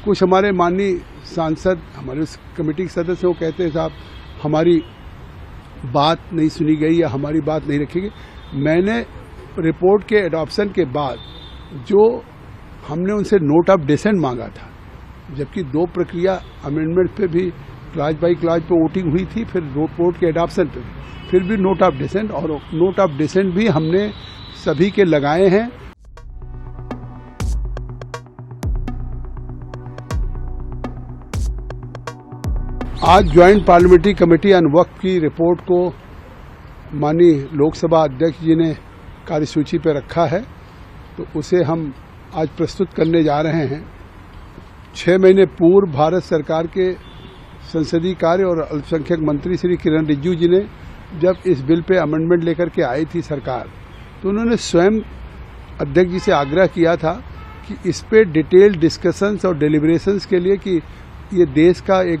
कुछ हमारे माननीय सांसद, हमारे उस कमेटी के सदस्य वो कहते हैं साहब हमारी बात नहीं सुनी गई या हमारी बात नहीं रखी गई। मैंने रिपोर्ट के एडॉप्शन के बाद जो हमने उनसे नोट ऑफ डिसेंट मांगा था, जबकि 2 प्रक्रिया अमेंडमेंट पे भी क्लॉज बाई क्लॉज पे वोटिंग हुई थी, फिर रिपोर्ट के एडॉप्शन पे फिर भी नोट ऑफ डिसेंट, और नोट ऑफ डिसेंट भी हमने सभी के लगाए हैं। आज ज्वाइंट पार्लियामेंट्री कमेटी ऑन वक्फ की रिपोर्ट को माननीय लोकसभा अध्यक्ष जी ने कार्यसूची पर रखा है, तो उसे हम आज प्रस्तुत करने जा रहे हैं। 6 महीने पूर्व भारत सरकार के संसदीय कार्य और अल्पसंख्यक मंत्री श्री किरण रिजिजू जी ने जब इस बिल पे अमेंडमेंट लेकर के आई थी सरकार, तो उन्होंने स्वयं अध्यक्ष जी से आग्रह किया था कि इस पे डिटेल डिस्कशंस और डेलिब्रेशंस के लिए, कि ये देश का एक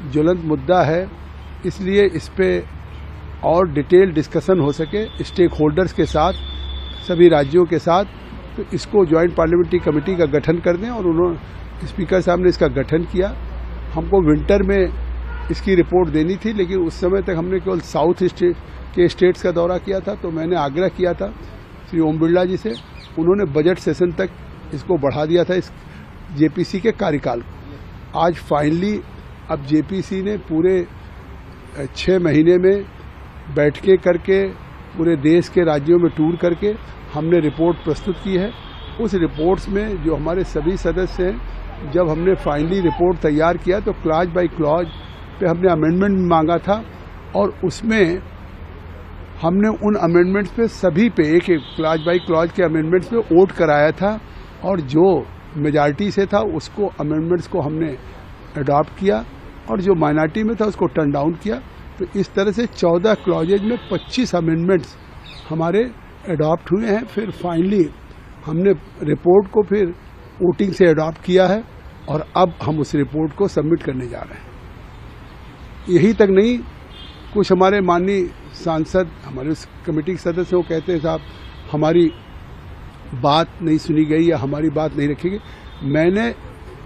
ज्वलंत मुद्दा है, इसलिए इस पे और डिटेल डिस्कशन हो सके स्टेक होल्डर्स के साथ, सभी राज्यों के साथ, तो इसको ज्वाइंट पार्लियामेंट्री कमेटी का गठन कर दें। और उन्होंने स्पीकर साहब ने इसका गठन किया। हमको विंटर में इसकी रिपोर्ट देनी थी, लेकिन उस समय तक हमने केवल साउथ के स्टेट्स का दौरा किया था, तो मैंने आग्रह किया था श्री ओम बिरला जी से, उन्होंने बजट सेशन तक इसको बढ़ा दिया था इस जेपीसी के कार्यकाल को। आज फाइनली अब जेपीसी ने पूरे 6 महीने में बैठकें करके पूरे देश के राज्यों में टूर करके हमने रिपोर्ट प्रस्तुत की है। उस रिपोर्ट्स में जो हमारे सभी सदस्य हैं, जब हमने फाइनली रिपोर्ट तैयार किया तो क्लॉज बाई क्लॉज पे हमने अमेंडमेंट मांगा था, और उसमें हमने उन अमेंडमेंट्स पे सभी पे एक क्लॉज बाई क्लॉज के अमेंडमेंट्स पे वोट कराया था, और जो मेजॉरिटी से था उसको अमेंडमेंट्स को हमने अडॉप्ट किया, और जो माइनॉरिटी में था उसको टर्न डाउन किया। तो इस तरह से 14 क्लॉजेज में 25 अमेंडमेंट्स हमारे अडॉप्ट हुए हैं। फिर फाइनली हमने रिपोर्ट को फिर वोटिंग से अडॉप्ट किया है, और अब हम उस रिपोर्ट को सबमिट करने जा रहे हैं। यही तक नहीं, कुछ हमारे माननीय सांसद, हमारे उस कमेटी के सदस्य वो कहते हैं साहब हमारी बात नहीं सुनी गई या हमारी बात नहीं रखी गई। मैंने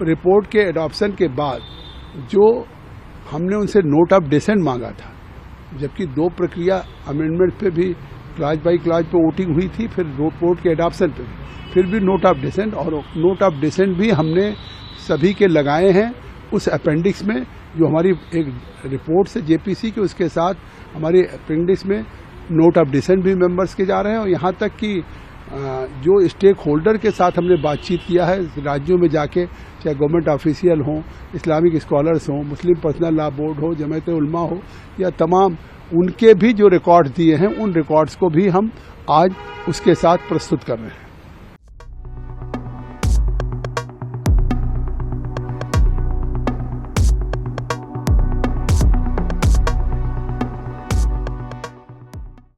रिपोर्ट के एडॉप्शन के बाद जो हमने उनसे नोट ऑफ डिसेंट मांगा था, जबकि 2 प्रक्रिया अमेंडमेंट पे भी क्लॉज बाई क्लॉज पे वोटिंग हुई थी, फिर रिपोर्ट के एडॉप्शन पे फिर भी नोट ऑफ डिसेंट, और नोट ऑफ डिसेंट भी हमने सभी के लगाए हैं उस अपेंडिक्स में, जो हमारी एक रिपोर्ट से जेपीसी के, उसके साथ हमारे अपेंडिक्स में नोट ऑफ डिसेंट भी मेंबर्स के जा रहे हैं। और यहाँ तक कि जो स्टेक होल्डर के साथ हमने बातचीत किया है राज्यों में जाके, चाहे गवर्नमेंट ऑफिशियल हों, इस्लामिक स्कॉलर्स हों, मुस्लिम पर्सनल लॉ बोर्ड हो, जमात उलमा हो, या तमाम उनके भी जो रिकॉर्ड दिए हैं, उन रिकॉर्ड्स को भी हम आज उसके साथ प्रस्तुत कर रहे हैं।